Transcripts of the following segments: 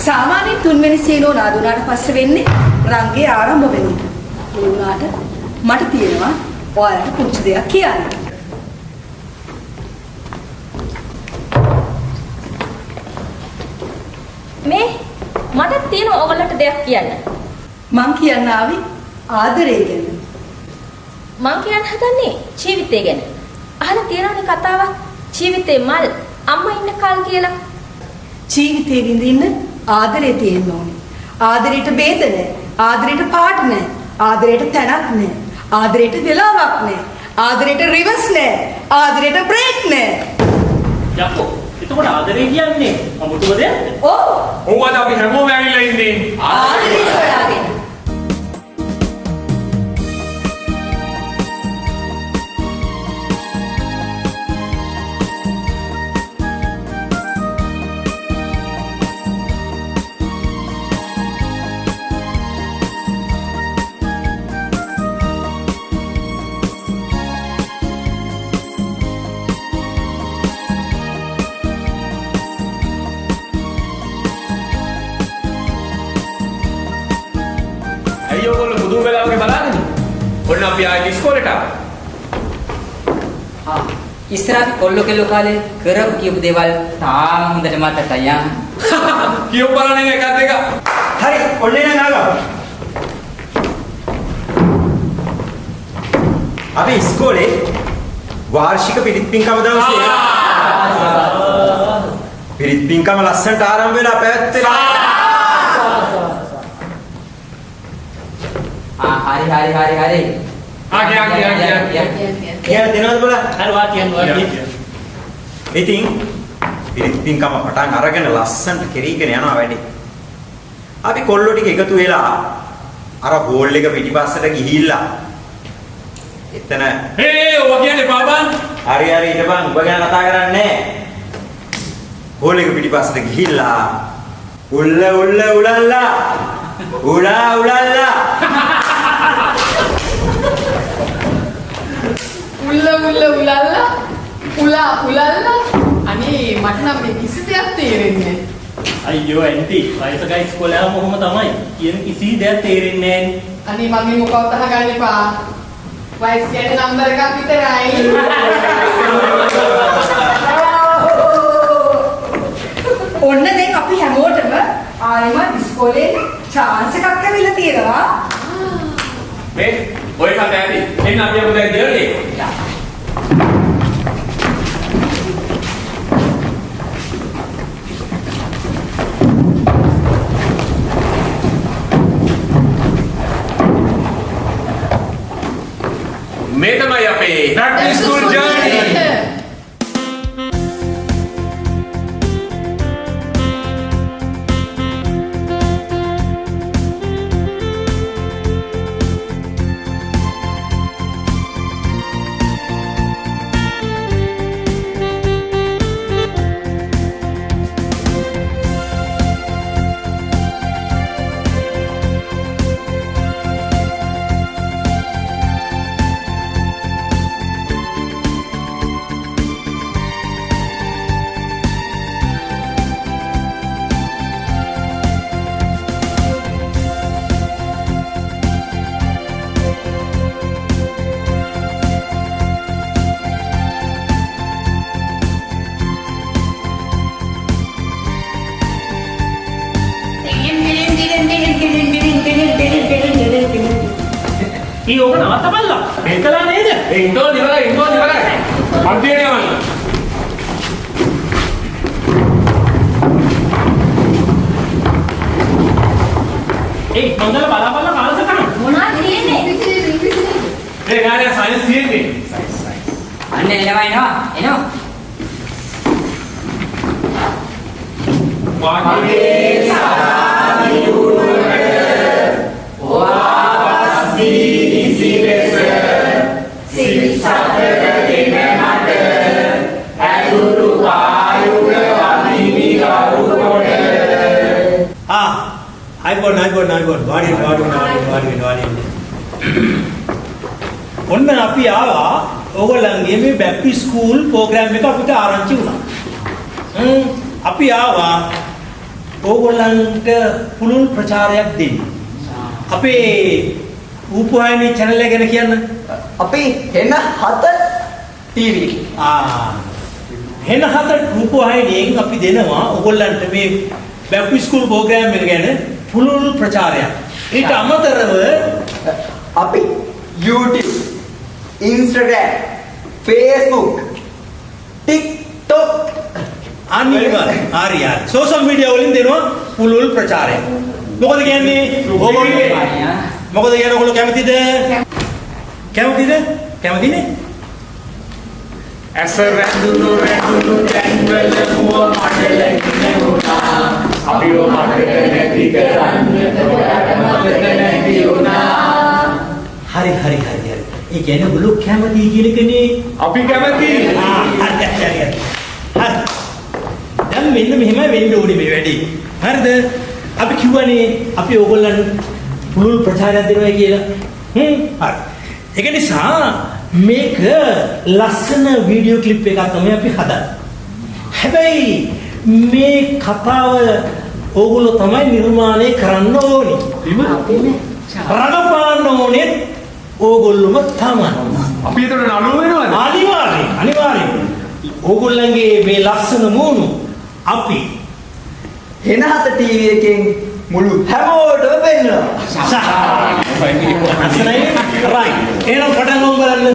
සාමාන්‍ය තුන්වෙනි සීනෝ නාදුනාට පස්සේ වෙන්නේ රංගේ ආරම්භ වෙන එක. ඒ වුණාට මට තියෙනවා ඔයාලට පුංචි දෙයක් කියන්න. මේ මට තියෙන ඔයාලට දෙයක් කියන්න. මං කියන්න ආවේ ආදරය ගැන. මං කියන්න හදන්නේ ජීවිතය ගැන. අහලා තියෙනවනේ කතාවක් ජීවිතේ මල් අම්මා ඉන්න කල් කියලා. ජීවිතේ විඳින්න ආදරේ තියෙන්න ඕනේ. ආදරයට බේද නැහැ. ආදරයට පාට නැහැ. ආදරයට තැනක් නැහැ. ආදරයට වෙලාවක් නැහැ. ආදරයට රිවර්ස් නැහැ. ආදරයට බ්‍රේක් නැහැ. යකෝ එතකොට ආදරේ කියන්නේ අමුතුම දෙයක්ද? ඔව්. ඕවද අපි හැමෝම ඇවිල්ලා ඉන්නේ. ආදරේ සොයාගෙන. ඔන්න අපි ආයේ ඉස්කෝලේට ඉස්සරහ කොල්ල කෙල්ල කාලේ කරපු කියපු දේවල් තාම හොඳට මතකයි යා. කියෝ බලන්නේ එකක් දෙක. හරි ඔන්නේ නංගා. අපි ඉස්කෝලේ වාර්ෂික පිරිත් පින්කම දවසේ පිරිත් පින්කම ලස්සනට ආරම්භ වෙලා පැවැත්වෙලා. හරි. කියන දෙනවද බලන්න. හරි වා කියන්නේ. ඉතින් පිරිත් පින්කම පටන් අරගෙන ලස්සනට කෙරීගෙන යනවා වැඩි. අපි කොල්ලෝ ටික එකතු වෙලා අර හෝල් එක පිටිපස්සට ගිහිල්ලා එතන ඔබ කියන්නේ පාපන්. හරි ඊටපන් ඔබ ගැන කතා කරන්නේ. හෝල් එක පිටිපස්සට ගිහිල්ලා උල්ලා උල්ලා උලල්ලා උලල්ලා අනේ මට නම් මේ කිසි දෙයක් තේරෙන්නේ අයියෝ ඇන්ටි වයසක ඉස්කෝලේ ආවම කොහොම තමයි කියන කිසි දෙයක් තේරෙන්නේ නැහැ. අනේ මම මොකවත් අහගන්න එපා. වයස් කියන්නේ නම්බර් එකක් විතරයි. ඔන්න දැන් අපි හැමෝටම ආයෙමත් ඉස්කෝලේ chance එකක් ලැබිලා තියෙනවා. මේ ඔය කතා ඇති. එන්න අපි යමු දැන් ජර්නි. මේ තමයි අපේ back to school journey. ඊ ඕක නවත්තපල්ලා. බෙල්කලා නේද? ඉන්ටෝල් ඉවරයි. පන්තියට යවන්න. මංගල බලාපල්ලා කාලසටහන. මොනවද තියෙන්නේ? ගානේ සයන්ස් තියෙන්නේ. අන්න එනවා. වාගේ අයිබෝන් වාඩි. ඔන්න අපි ආවා ඕගොල්ලන්ගේ මේ back to school program එක අපිට ආරංචි වුණා. අපි ආවා ඕගොල්ලන්ට පුළුල් ප්‍රචාරයක් දෙන්න. අපේ රූපවාහිනී channel එක ගැන කියන්න. අපි හෙන 7 TV එකේ. හෙන 7 රූපවාහිනියෙන් අපි දෙනවා ඕගොල්ලන්ට මේ බැක් ස්කූල් ප්‍රෝග්‍රෑම් එක ගැන පුළුල් ප්‍රචාරයක්. ඊට අමතරව අපි YouTube, Instagram, Facebook, TikTok අනිවාර්යයෙන් හරි. සෝෂල් මීඩියා වලින් දෙනවා පුළුල් ප්‍රචාරයක්. මොකද කියන්නේ? මොකද කියන්නේ ඔයගොල්ලෝ කැමතිද? කැමතිනේ? ඇස රැඳුණු තැන්වල මුව මඩල ගිනුණා. අපිව මතක නැති කරන්න ඔයාට මතක නැති වුණා. හරි. ඒ කියන්නේ ඔයගොල්ලෝ කැමති කියන එකනේ. අපි කැමති. හරි. දැන් මෙන්න මෙහෙම වෙන්න ඕනේ මේ වැඩේ. හරිද? අපි කිව්වනේ අපි ඕගොල්ලන් පුළුල් ප්‍රචාරයක් දෙනවා කියලා. හරි. ඒක නිසා මේක ලස්සන වීඩියෝ ක්ලිප් එකක් තමයි අපි හදන්නේ. හැබැයි මේ කතාව ඕගොල්ලෝ තමයි නිර්මාණය කරන්න ඕනේ. රඟපාන්න ඕනේ ඕගොල්ලෝම තමයි. අපි ඒතර නළුව වෙනවද? අනිවාර්යෙන්. ඕගොල්ලන්ගේ මේ ලස්සන මූණු අපි හෙන 7 TV එකෙන් මුළු හැමෝටම පෙන්නනවා. අසනයි රයිට්. එහෙනම් පටන් ගමු බලන්න.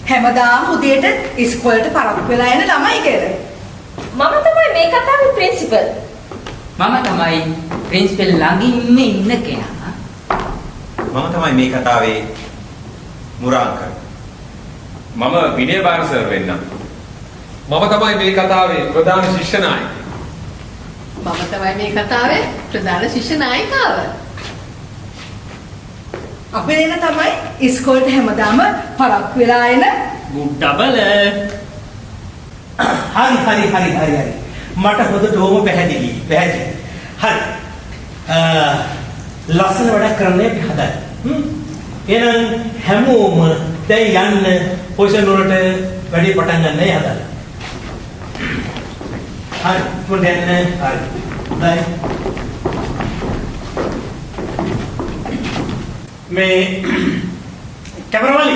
හැමදාම උදේට ඉස්කෝලේට පරක්කු වෙලා යන ළමයි කියලා. මම තමයි මේ කතාවේ ප්‍රින්සිපල්. මම තමයි ප්‍රින්සිපල් ළඟින් ඉන්න කෙනා. මම තමයි මේ කතාවේ මුරාංක. මම විනය බාර සර් වෙන්නම්. මම තමයි මේ කතාවේ ප්‍රධාන ශිෂ්‍ය නායකයා. මම තමයි මේ කතාවේ ප්‍රධාන ශිෂ්‍ය නායිකාව. අපි දෙන තමයි ඉස්කෝලේට හැමදාම පරක්කු වෙලා එන good double. හරි. මට හොඳටම පැහැදිලි. හරි. ලස්සන වැඩක් කරන්න අපි හදන්නේ. එහෙනම් හැමෝම දැන් යන්න පොසිෂන් වලට වැඩි පටන් ගන්න හදන්න. හරි. මොකද යන්න? හරි. බයි. මේ කැමරාවලි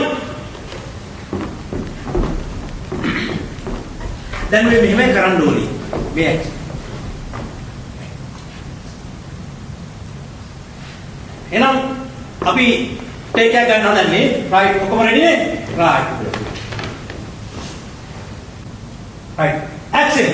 දැන් මේ මෙහෙම කරන්න ඕනේ මේ එහෙනම් අපි ටේක් එක ගන්න හදන්නේ රයිට් ඔක්කොම රෙඩි නේ රයිට් ඇක්ෂන්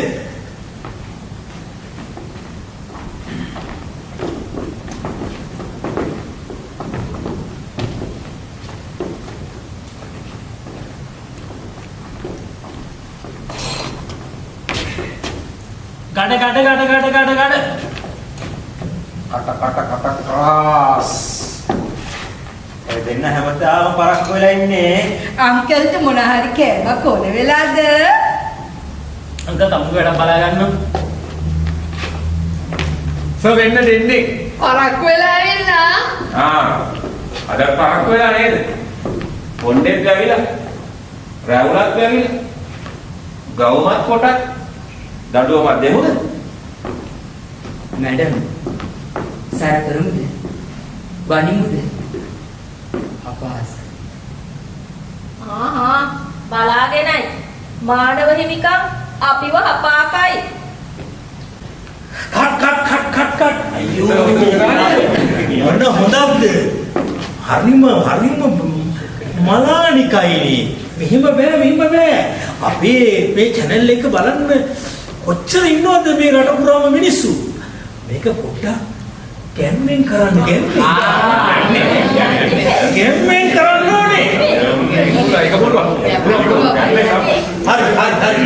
ගඩ කට ක්‍රාස් ඒ දෙන්න හැමදාම පරක්කු වෙලා ඉන්නේ අංකල්ට මොන හරි කෑමක් ඕන වෙලාද අංකල් තමුගේ වැඩ බලා ගන්න සර් වෙන්න දෙන්නේ පරක්කු වෙලා ඉන්න. අද පරක්කු වෙලා නේද? පොණ්ඩෙත් ගවිලා රැවුලක් ගවිලා ගවුමත් කොටක් දඩුවමක් දෙමුද? මැඩම් සාර කරමුද? වනිමුද? අපහාස. බලාගෙනයි. මානව හිමිකම් අපිව අපාකයි. කට් අයියෝ මොන හොඳක්ද? හරිම මලානිකයිනේ. මෙහෙම බෑ. අපේ මේ channel එක බලන්න කොච්චර ඉන්නවද මේ රට පුරාම මිනිස්සු. මේක පොඩ්ඩක් ගැම්මෙන් කරන්න ගැම්මෙන් කරන්න ඕනේ. ඒක පුළුවන්. හරි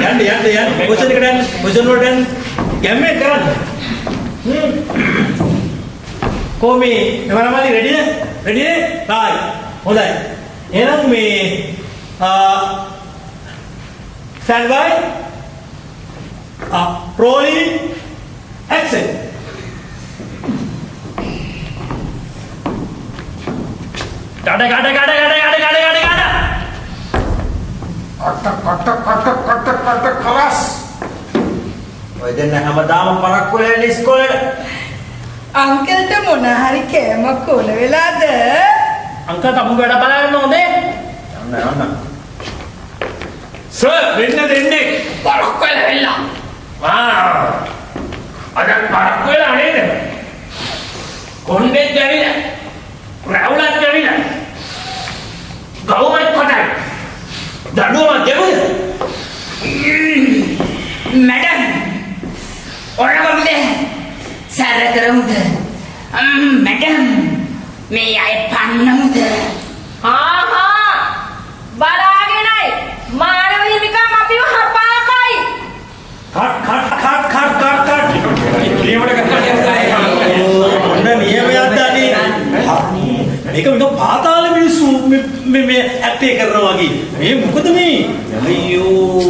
යන්න. පොසිෂන් එකට යන්න. පොසිෂන් වලට යන්න. ගැම්මෙන් කරන්න. කොහොමද? එවනමලි රෙඩිද? රයි. හොඳයි. එහෙනම් මේ stand by. Rolling. Action. Cut. Kelas. ඔය දෙන්න හැමදාම පරක්කු වෙලා ඉස්කෝලේට. අංකල්ට මොන හරි කෑමක් ඕන වෙලාද? අංකල් තමුන් වැඩ බලන්න ඕනේ. යන්න. සර් දෙන්නේ පරක්කු වෙලා වෙලා. අද පරක්කු වෙලා නේද? කොණ්ඩේ දැවිලා. රැවුලක් දැවිලා. ගවුමක් කොටයි. දඩුවමක් දෙමුද? मैडम और बंदे सर करूँद मैडम मैं आए पान्नमुद බලාගෙන අය මානව හිමිකම් අපිව හපාකයි. කට්. නියමයට ඔන්න නියමයක් දානේ. මේක පාතාල මිනිස්සු මේ ඇක්ටේ කරනවා වගේ. මේ මොකද මේ? අයියෝ.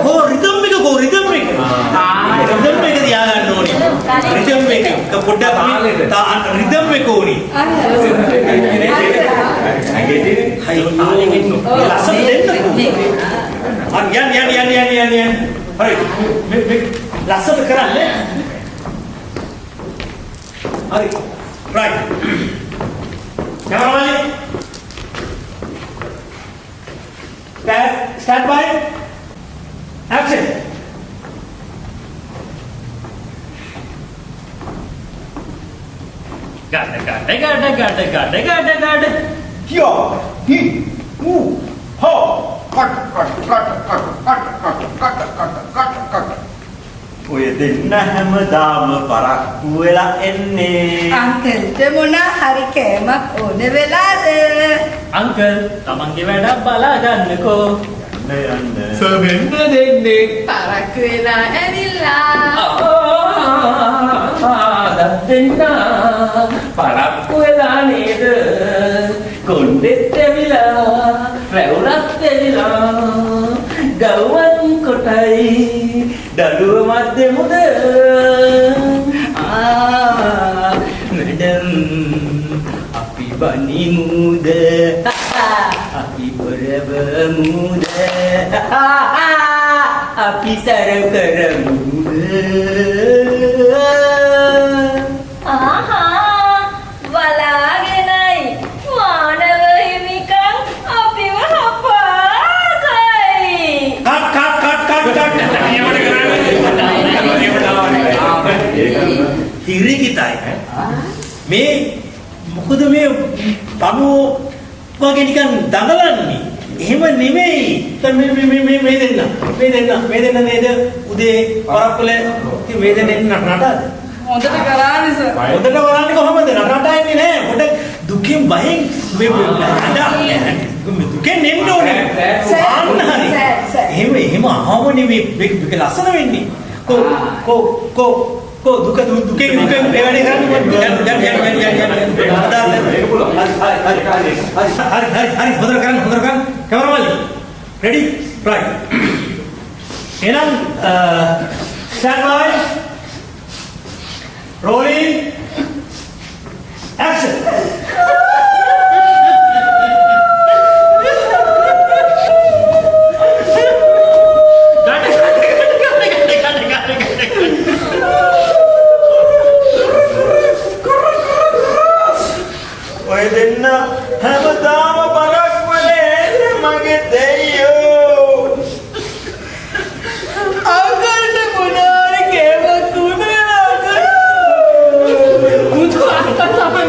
කෝ රිද්ම් එක. රිද්ම් එක තියාගන්න ඕනේ. රිද්ම් එක පොඩ්ඩක් රිද්ම් එක ඕනේ. ලස්සන දෙන්න. යන්න. හරි. මේ ලස්සන කරන්නේ. හරි. right. Cameraman. Stand by. Action. Cut. Yo. Hi. Mu. Ho. Cut. ඔය දෙන්න හැමදාම පරක්කු වෙලා එන්නේ. අංකල්ට මොන හරි කෑමක් ඕන වෙලාද? අංකල් තමන්ගේ වැඩ බලා ගන්නකෝ. යන්න. සර් දෙන්නේ පරක්කු වෙලා ඇවිල්ලා. දෙන්න පරක්කු වෙලා නේද? කොණ්ඩෙත් ඇවිලා රැවුලක් ඇවිලා ගවුමක් කොටයි දඩුවමක් දෙමුද? मैडम අපි බනිමුද අපි බරබමුද අපි සර කරමුද? බලාගෙනයි මානව හිමිකම් අපිව හපාකයි. හිරිකිතයි. මේ මොකද මේ පණුව වගේ නිකන් දඟලන්නේ? එහෙම නෙමෙයි. මේ දෙන්න නේද? උදේ පරක්කුල මේ දෙන්න නටාද? හොඳට කරානේ සර්. හොඳට කරන්නේ කොහමද? නටාටන්නේ නෑ. හොඳ දුකින් බයෙන් දුකෙන් එන්න ඕනේ. ආන්න හරි. එහෙම ආවනේ මේක ලස්සන වෙන්නේ. දුකෙන් මේ වැඩේ කරන්නේ. හරි හොඳට කරන්න. කැමරාමලි රෙඩි රයිට්. එහෙනම් stand by. Rolling. Action. ඔය දෙන්න හැමදාම පරක්කු වෙලා මගේ දෙයියෝ. අංකල්ට මොන හරි කෑමක් ඕන වෙලාද? අංකල්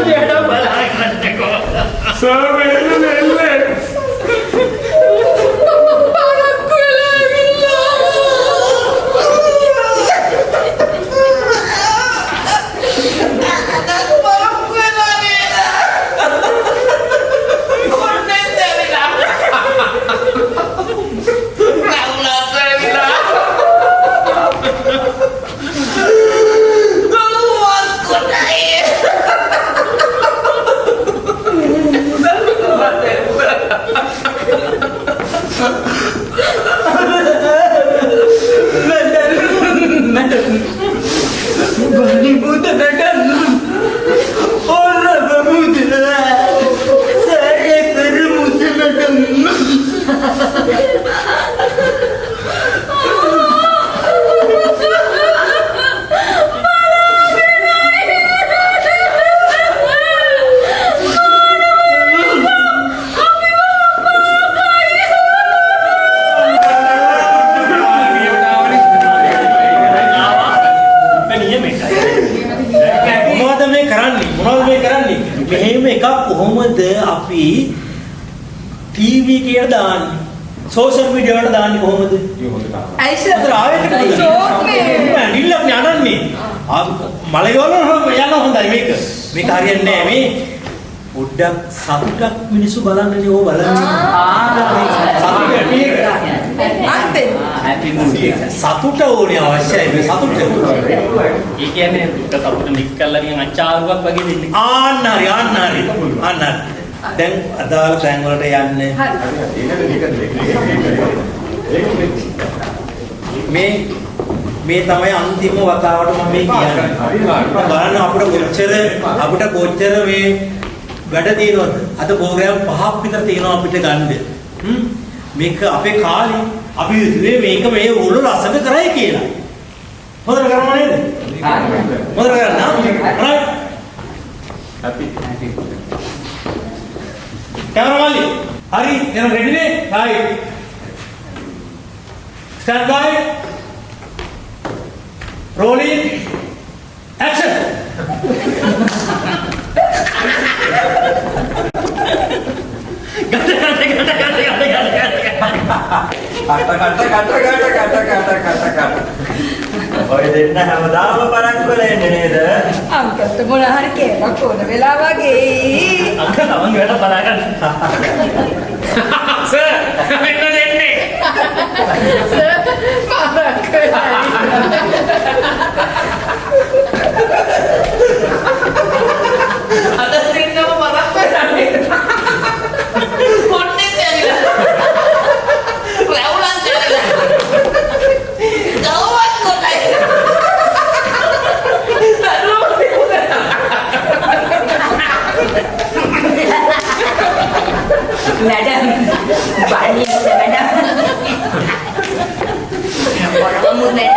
කොහොමද අපි ටීවී කියලා දාන්නේ? සෝෂල් මීඩියා වලට දාන්නේ කොහොමද? ඇයිෂා ආවෙකට නිල්ල අපි අනන්නේ. මලයවල යන හොඳයි මේක. මේක හරියන්නේ නැහැ මේ. පොඩ්ඩක් සතුටක් මිනිස්සු බලන්නනේ ඕව බලන්නේ. හැපි මූඩ් එක. සතුට ඕනේ අවශ්‍යයි මේ සතුට. ඒ කියන්නේ සතුට මික්ස් කරලා නිකන් අචාරුවක් වගේ දෙන්නේ. ආන්න හරි. දැන් අදාළ තැන් වලට යන්න. මේ තමයි අන්තිම වතාවට මම මේ කියන්නේ. බලන්න අපිට කොච්චර මේ වැඩ තියෙනවද? අද ප්‍රෝග්‍රෑම් 5ක් විතර තියෙනවා අපිට ගන්න. මේක අපේ කාලේ අපි හිතුවේ මේක මේ උළු ලස්සන කරයි කියලා. හොඳට කරනවා නේද? හොඳට කරනවා. right. happy කැමරාමල්ලි. හරි එහෙනම් රෙඩි නේ? right. stand by. rolling. action. ඔය දෙන්න හැමදාම පරක්කු වෙලා ඉන්නේ නේද? අංකල්ට මොන හරි කේමක් ඕන වෙලා වගේ. අංකල් තමන් වැඩ බලා ගන්න. සර් මෙන්න දෙන්නේ. අද දෙන්නම මරක් වෙනන්නේ. මොන්නේ දැරිලා. රැවුලන් දැරිලා. ගවවත් කොටයි. मैडम पानी से मैडम और मुझे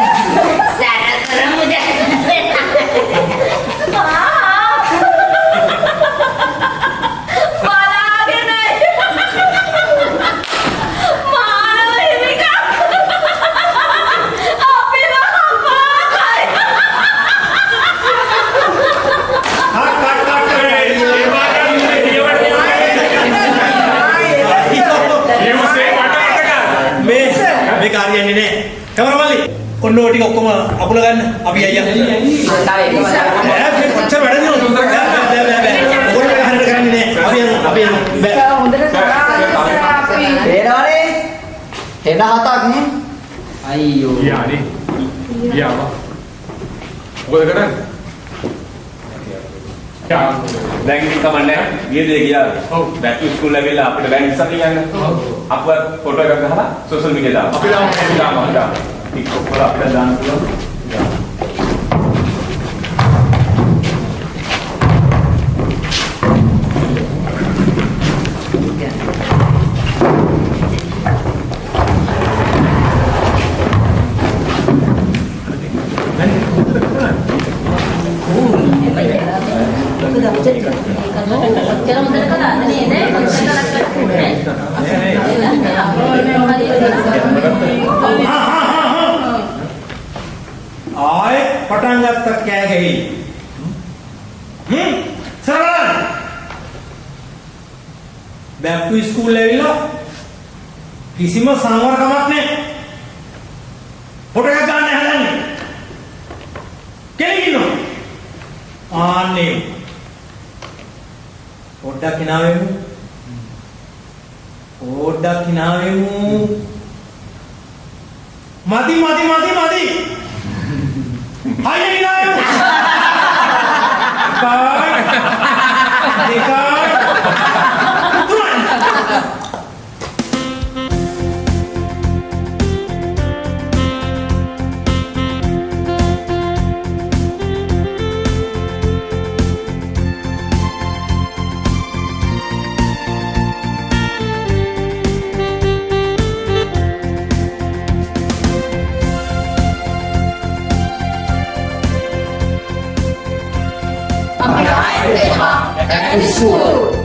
सारा तरह मुझे කාර්යයන්නේ නෑ. කැමරාමල්ලි ඔන්න ඔය ටික ඔක්කොම අකුල ගන්න. අපි අයියා. කොච්චර වැඩ දිනවද? බෑ. ඔකට හරියට කරන්නේ නෑ. අපි යමු. බෑ. හොඳට කරා අපි. පේනවනේ? එන හතක් නේ. අයියෝ. යානේ. යාම. මොකද කරන්නේ? දැන් ඉතින් කමන්නේ ගියද ගියා. ඔව්. බෑක් ටු ස්කූල් ලැබිලා අපිට බෑන්ක් ඉස්සරහ යන්න. ඔව්. අපව ෆොටෝ එකක් ගහලා සෝෂල් මීඩියා දාන්න. අපි දාමු. TikTok වල අපිට දාන්න පුළුවන්. ආයෙ පටන් ගත්ත කෑ ගහී. සරලයි. බෑක් ටු ස්කූල් ඇවිල්ලා කිසිම සංවරකමක් නැහැ. පොඩක් ගන්න හදන්නේ. කෙලින්නවා. ආන්නේ. පොඩ්ඩක් hinaවෙමු. මදි. හයිය hinaවෙමු. දෙකයි. තුනයි. School.